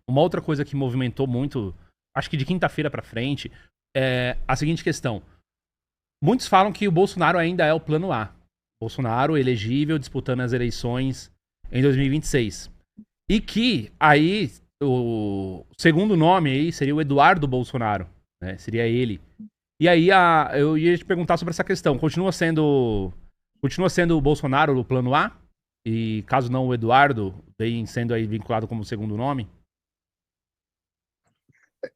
uma outra coisa que movimentou muito, acho que de quinta-feira pra frente, é a seguinte questão. Muitos falam que o Bolsonaro ainda é o plano A. Bolsonaro elegível, disputando as eleições em 2026. E que aí o segundo nome aí seria o Eduardo Bolsonaro, né? Seria ele. E aí eu ia te perguntar sobre essa questão. Continua sendo o Bolsonaro o plano A? E caso não o Eduardo, vem sendo aí vinculado como segundo nome?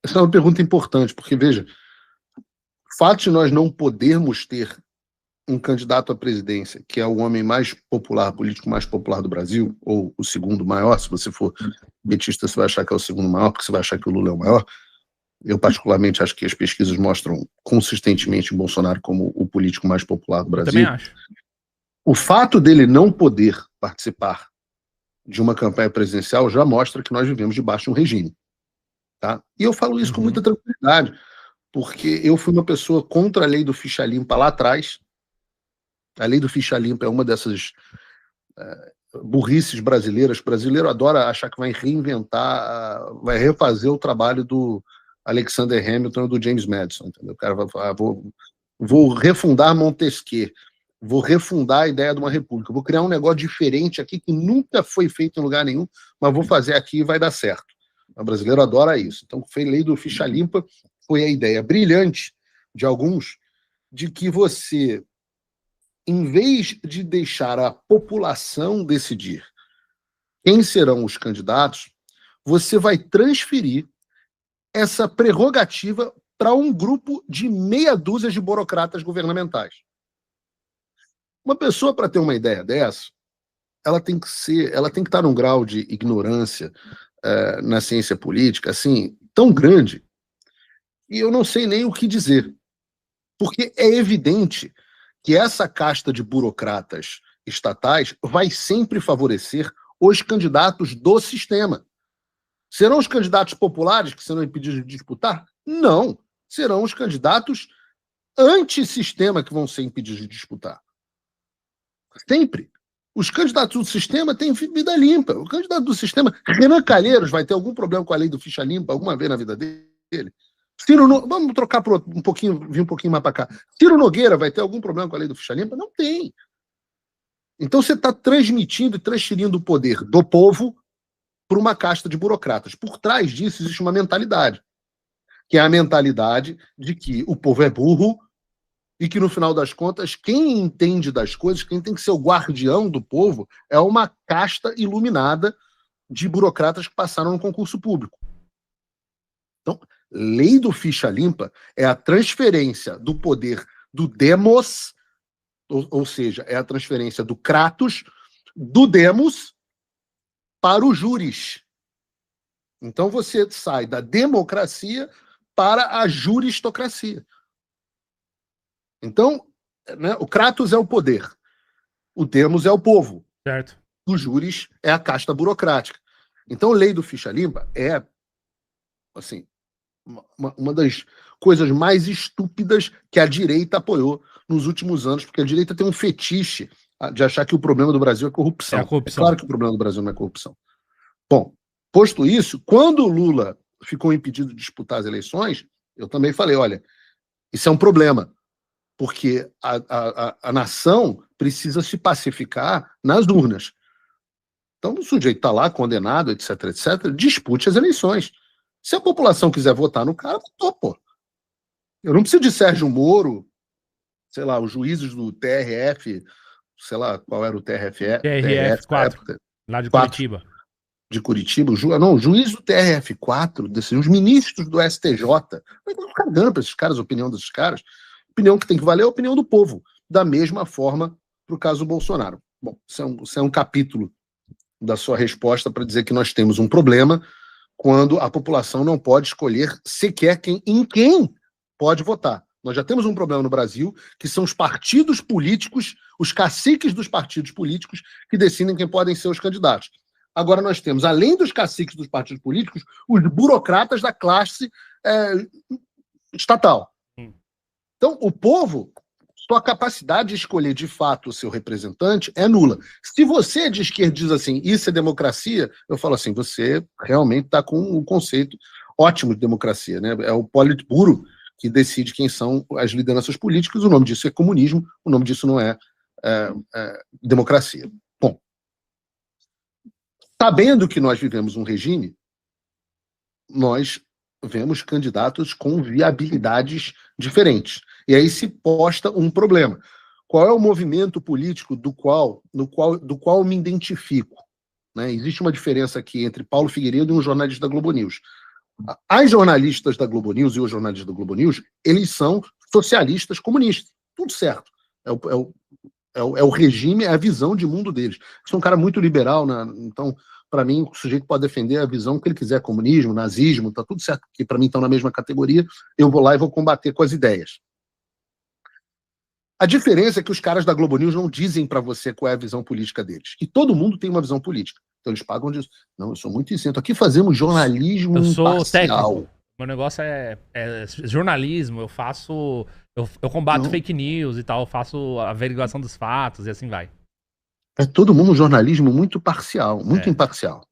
Essa é uma pergunta importante, porque, veja, o fato de nós não podermos ter um candidato à presidência, que é o homem mais popular, político mais popular do Brasil, ou o segundo maior, se você for petista, você vai achar que é o segundo maior, porque você vai achar que o Lula é o maior. Eu, particularmente, acho que as pesquisas mostram consistentemente o Bolsonaro como o político mais popular do Brasil. Eu também acho. O fato dele não poder participar de uma campanha presidencial já mostra que nós vivemos debaixo de um regime. Tá? E eu falo isso com muita tranquilidade, porque eu fui uma pessoa contra a lei do ficha limpa lá atrás. A lei do ficha limpa é uma dessas burrices brasileiras. O brasileiro adora achar que vai reinventar, vai refazer o trabalho do Alexander Hamilton e do James Madison. Entendeu? O cara vai falar, vou refundar Montesquieu, vou refundar a ideia de uma república, vou criar um negócio diferente aqui que nunca foi feito em lugar nenhum, mas vou fazer aqui e vai dar certo. O brasileiro adora isso. Então, foi lei do ficha limpa, foi a ideia brilhante de alguns de que você, em vez de deixar a população decidir quem serão os candidatos, você vai transferir essa prerrogativa para um grupo de meia dúzia de burocratas governamentais. Uma pessoa, para ter uma ideia dessa, ela tem que estar num grau de ignorância na ciência política, assim, tão grande, e eu não sei nem o que dizer. Porque é evidente que essa casta de burocratas estatais vai sempre favorecer os candidatos do sistema. Serão os candidatos populares que serão impedidos de disputar? Não. Serão os candidatos antissistema que vão ser impedidos de disputar. Sempre. Os candidatos do sistema têm vida limpa. O candidato do sistema, Renan Calheiros, vai ter algum problema com a lei do ficha limpa alguma vez na vida dele? Vamos trocar por um pouquinho, vir um pouquinho mais para cá. Ciro Nogueira vai ter algum problema com a lei do ficha limpa? Não tem. Então você está transmitindo e transferindo o poder do povo para uma casta de burocratas. Por trás disso existe uma mentalidade, que é a mentalidade de que o povo é burro e que, no final das contas, quem entende das coisas, quem tem que ser o guardião do povo, é uma casta iluminada de burocratas que passaram no concurso público. Então, lei do ficha limpa é a transferência do poder do demos, ou seja, é a transferência do kratos, do demos, para o júris. Então, você sai da democracia para a juristocracia. Então, né, o kratos é o poder, o demos é o povo, certo. O júris é a casta burocrática. Então, a lei do ficha limpa é, assim, uma das coisas mais estúpidas que a direita apoiou nos últimos anos, porque a direita tem um fetiche de achar que o problema do Brasil é corrupção. É a corrupção. É claro que o problema do Brasil não é corrupção. Bom, posto isso, quando o Lula ficou impedido de disputar as eleições, eu também falei, olha, isso é um problema, porque a nação precisa se pacificar nas urnas. Então, o sujeito está lá, condenado, etc., etc., dispute as eleições. Se a população quiser votar no cara, votou, pô. Eu não preciso de Sérgio Moro, sei lá, os juízes do TRF, sei lá qual era o TRF 4, lá de 4, Curitiba. De Curitiba, o juiz do TRF 4, os ministros do STJ, não estão cagando para esses caras, a opinião desses caras. A opinião que tem que valer é a opinião do povo. Da mesma forma para o caso do Bolsonaro. Bom, isso é um capítulo da sua resposta para dizer que nós temos um problema quando a população não pode escolher sequer em quem pode votar. Nós já temos um problema no Brasil, que são os partidos políticos, os caciques dos partidos políticos, que decidem quem podem ser os candidatos. Agora nós temos, além dos caciques dos partidos políticos, os burocratas da classe estatal. Então, o povo sua capacidade de escolher de fato o seu representante é nula. Se você de esquerda diz assim, isso é democracia, eu falo assim, você realmente está com um conceito ótimo de democracia, né? É o Politburo que decide quem são as lideranças políticas, o nome disso é comunismo, o nome disso não é democracia. Bom, sabendo que nós vivemos um regime, nós vemos candidatos com viabilidades diferentes. E aí se posta um problema. Qual é o movimento político do qual eu me identifico? Né? Existe uma diferença aqui entre Paulo Figueiredo e um jornalista da Globo News. As jornalistas da Globo News e os jornalistas da Globo News, eles são socialistas comunistas. Tudo certo. É o regime, é a visão de mundo deles. Sou um cara muito liberal, né? Então, para mim, o sujeito pode defender a visão que ele quiser, comunismo, nazismo, tá tudo certo, que para mim estão na mesma categoria, eu vou lá e vou combater com as ideias. A diferença é que os caras da Globo News não dizem para você qual é a visão política deles. E todo mundo tem uma visão política. Então eles pagam disso. Não, eu sou muito isento. Aqui fazemos jornalismo eu sou imparcial. Técnico. Meu negócio é jornalismo, eu faço... Eu combato fake news e tal, eu faço a averiguação dos fatos e assim vai. É todo mundo um jornalismo muito parcial, muito imparcial.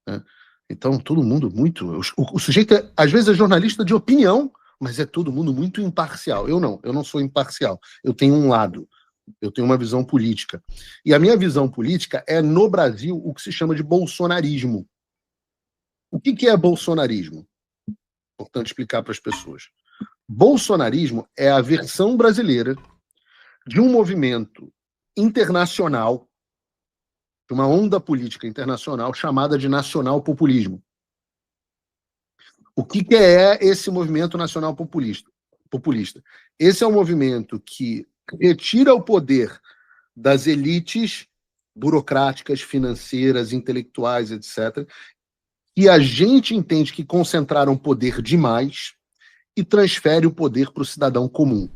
Né? Então, todo mundo muito... O sujeito, às vezes, é jornalista de opinião, mas é todo mundo muito imparcial. Eu não sou imparcial. Eu tenho um lado, eu tenho uma visão política. E a minha visão política é, no Brasil, o que se chama de bolsonarismo. O que é bolsonarismo? Importante explicar para as pessoas. Bolsonarismo é a versão brasileira de um movimento internacional, de uma onda política internacional chamada de nacional-populismo. O que é esse movimento nacional populista? Esse é um movimento que retira o poder das elites burocráticas, financeiras, intelectuais, etc., e a gente entende que concentraram poder demais e transfere o poder para o cidadão comum.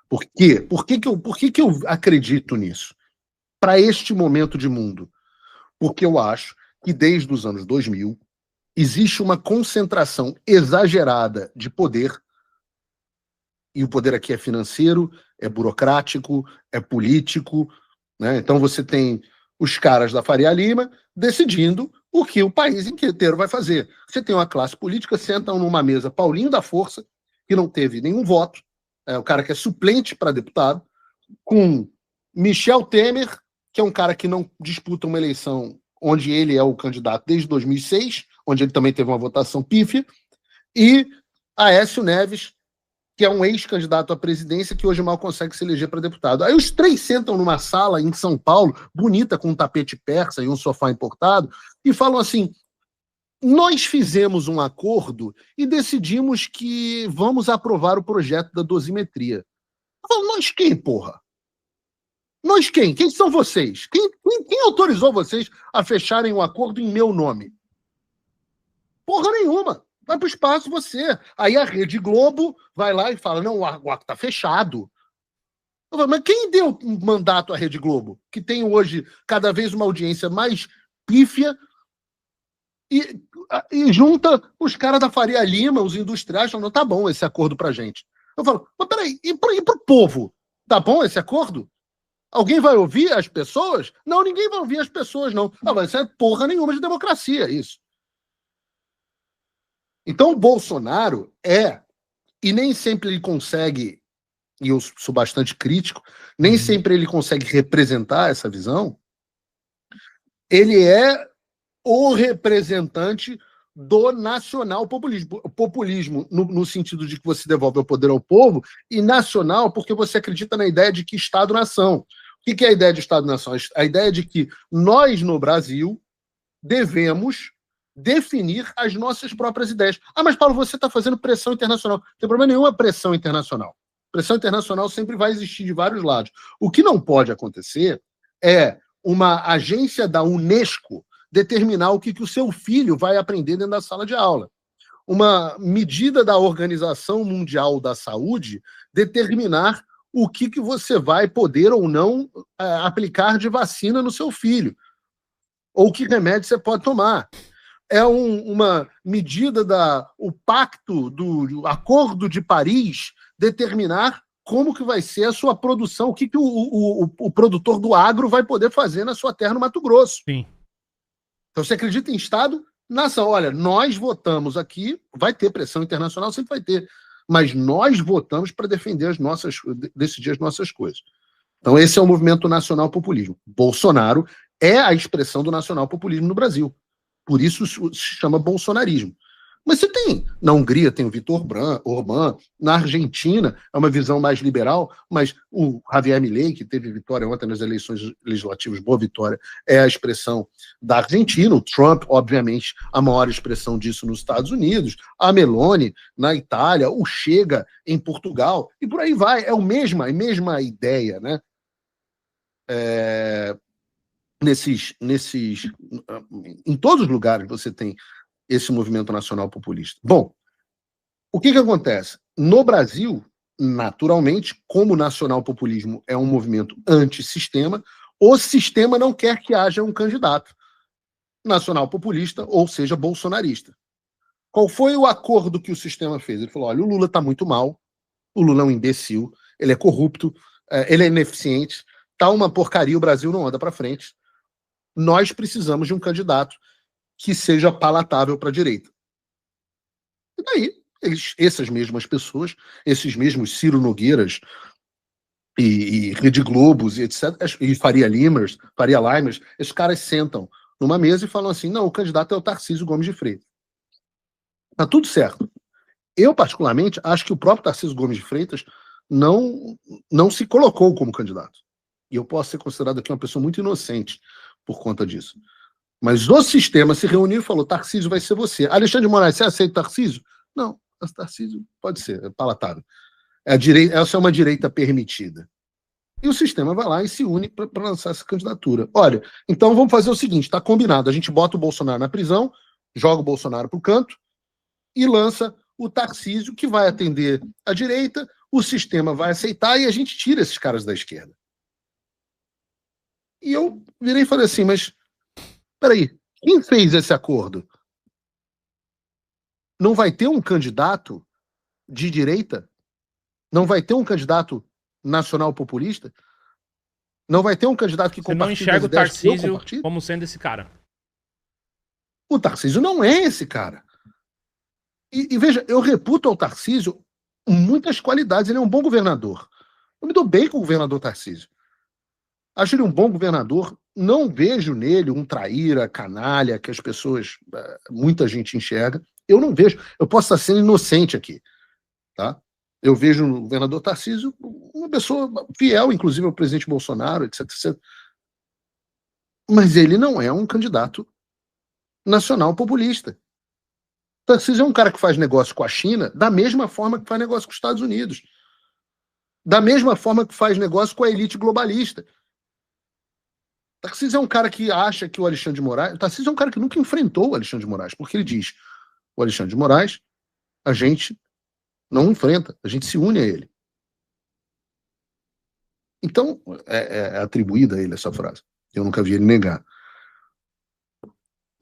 Por quê? Por que eu acredito nisso? Para este momento de mundo. Porque eu acho que desde os anos 2000 existe uma concentração exagerada de poder, e o poder aqui é financeiro, é burocrático, é político, né? Então você tem os caras da Faria Lima decidindo o que o país inteiro vai fazer. Você tem uma classe política, sentam numa mesa Paulinho da Força, que não teve nenhum voto, o cara que é suplente para deputado, com Michel Temer, que é um cara que não disputa uma eleição onde ele é o candidato desde 2006, onde ele também teve uma votação pífia, e Aécio Neves, que é um ex-candidato à presidência que hoje mal consegue se eleger para deputado. Aí os três sentam numa sala em São Paulo, bonita, com um tapete persa e um sofá importado, e falam assim: nós fizemos um acordo e decidimos que vamos aprovar o projeto da dosimetria. Eu falo, nós quem, porra? Nós quem? Quem são vocês? Quem autorizou vocês a fecharem um acordo em meu nome? Porra nenhuma. Vai pro espaço você. Aí a Rede Globo vai lá e fala, não, o acordo tá fechado. Eu falo, mas quem deu mandato à Rede Globo? Que tem hoje cada vez uma audiência mais pífia e junta os caras da Faria Lima, os industriais, falando, tá bom esse acordo pra gente. Eu falo, mas peraí, e pro povo? Tá bom esse acordo? Alguém vai ouvir as pessoas? Não, ninguém vai ouvir as pessoas, não. Mas isso é porra nenhuma de democracia, isso. Então o Bolsonaro e nem sempre ele consegue, e eu sou bastante crítico, nem sempre ele consegue representar essa visão, ele é o representante do nacional populismo. Populismo no sentido de que você devolve o poder ao povo, e nacional porque você acredita na ideia de que Estado-nação. O que é a ideia de Estado-nação? A ideia de que nós, no Brasil, devemos definir as nossas próprias ideias. Mas, Paulo, você está fazendo pressão internacional. Não tem problema nenhuma pressão internacional. Pressão internacional sempre vai existir de vários lados. O que não pode acontecer é uma agência da Unesco determinar o que o seu filho vai aprender dentro da sala de aula. Uma medida da Organização Mundial da Saúde determinar o que você vai poder ou não aplicar de vacina no seu filho, ou que remédio você pode tomar. É uma medida o pacto do Acordo de Paris determinar como que vai ser a sua produção, o que o produtor do agro vai poder fazer na sua terra no Mato Grosso. Sim. Então você acredita em Estado, nação. Olha, nós votamos aqui, vai ter pressão internacional, sempre vai ter, mas nós votamos para defender decidir as nossas coisas. Então esse é o movimento nacional populismo. Bolsonaro é a expressão do nacional populismo no Brasil. Por isso se chama bolsonarismo. Mas você tem, na Hungria tem o Viktor Orbán, na Argentina é uma visão mais liberal, mas o Javier Milei, que teve vitória ontem nas eleições legislativas, boa vitória, é a expressão da Argentina, o Trump, obviamente, a maior expressão disso nos Estados Unidos, a Meloni na Itália, o Chega em Portugal, e por aí vai, é a mesma ideia, né? Em todos os lugares você tem esse movimento nacional populista. Bom, o que acontece? No Brasil, naturalmente, como o nacional populismo é um movimento antissistema, o sistema não quer que haja um candidato nacional populista, ou seja, bolsonarista. Qual foi o acordo que o sistema fez? Ele falou, olha, o Lula está muito mal, o Lula é um imbecil, ele é corrupto, ele é ineficiente, está uma porcaria, o Brasil não anda para frente. Nós precisamos de um candidato que seja palatável para a direita. E daí, essas mesmas pessoas, esses mesmos Ciro Nogueiras e Rede Globos e etc., e Faria Limers, esses caras sentam numa mesa e falam assim, não, o candidato é o Tarcísio Gomes de Freitas. Tá tudo certo. Eu, particularmente, acho que o próprio Tarcísio Gomes de Freitas não se colocou como candidato. E eu posso ser considerado aqui uma pessoa muito inocente por conta disso. Mas o sistema se reuniu e falou, Tarcísio vai ser você. Alexandre de Moraes, você aceita Tarcísio? Não, Tarcísio pode ser, é palatável. Essa é uma direita permitida. E o sistema vai lá e se une para lançar essa candidatura. Olha, então vamos fazer o seguinte, está combinado, a gente bota o Bolsonaro na prisão, joga o Bolsonaro para o canto e lança o Tarcísio, que vai atender a direita, o sistema vai aceitar e a gente tira esses caras da esquerda. E eu virei e falei assim, mas peraí, quem fez esse acordo? Não vai ter um candidato de direita? Não vai ter um candidato nacional populista? Não vai ter um candidato que compartilha as ideias? Você não enxerga o Tarcísio como sendo esse cara? O Tarcísio não é esse cara. E veja, eu reputo ao Tarcísio muitas qualidades. Ele é um bom governador. Eu me dou bem com o governador Tarcísio. Acho ele um bom governador. Não vejo nele um traíra, canalha, que as pessoas, muita gente enxerga. Eu não vejo. Eu posso estar sendo inocente aqui, tá? Eu vejo no governador Tarcísio uma pessoa fiel, inclusive ao presidente Bolsonaro, etc, etc. Mas ele não é um candidato nacional populista. Tarcísio é um cara que faz negócio com a China da mesma forma que faz negócio com os Estados Unidos. Da mesma forma que faz negócio com a elite globalista. Tarcísio é um cara que acha que o Alexandre de Moraes... Tarcísio é um cara que nunca enfrentou o Alexandre de Moraes, porque ele diz, o Alexandre de Moraes, a gente não enfrenta, a gente se une a ele. Então, é atribuída a ele essa frase. Eu nunca vi ele negar.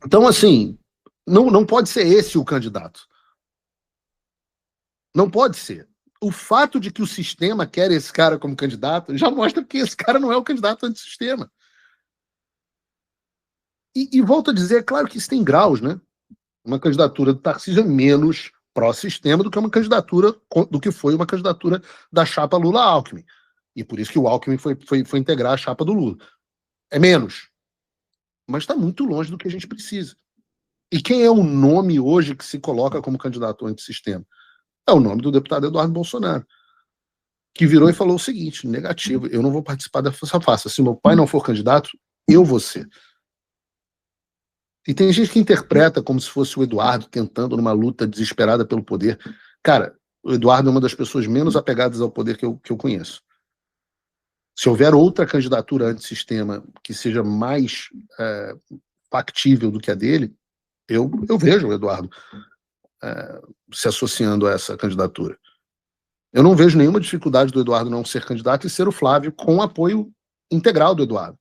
Então, assim, não pode ser esse o candidato. Não pode ser. O fato de que o sistema quer esse cara como candidato já mostra que esse cara não é o candidato antissistema. E volto a dizer, é claro que isso tem graus, né? Uma candidatura do Tarcísio é menos pró-sistema do que uma candidatura, do que foi uma candidatura da chapa Lula-Alckmin. E por isso que o Alckmin foi integrar a chapa do Lula. É menos. Mas está muito longe do que a gente precisa. E quem é o nome hoje que se coloca como candidato antissistema? É o nome do deputado Eduardo Bolsonaro, que virou e falou o seguinte, negativo, eu não vou participar dessa farsa. Se meu pai não for candidato, eu vou ser. E tem gente que interpreta como se fosse o Eduardo tentando numa luta desesperada pelo poder. Cara, o Eduardo é uma das pessoas menos apegadas ao poder que eu conheço. Se houver outra candidatura antissistema que seja mais factível do que a dele, eu vejo o Eduardo se associando a essa candidatura. Eu não vejo nenhuma dificuldade do Eduardo não ser candidato e ser o Flávio com apoio integral do Eduardo.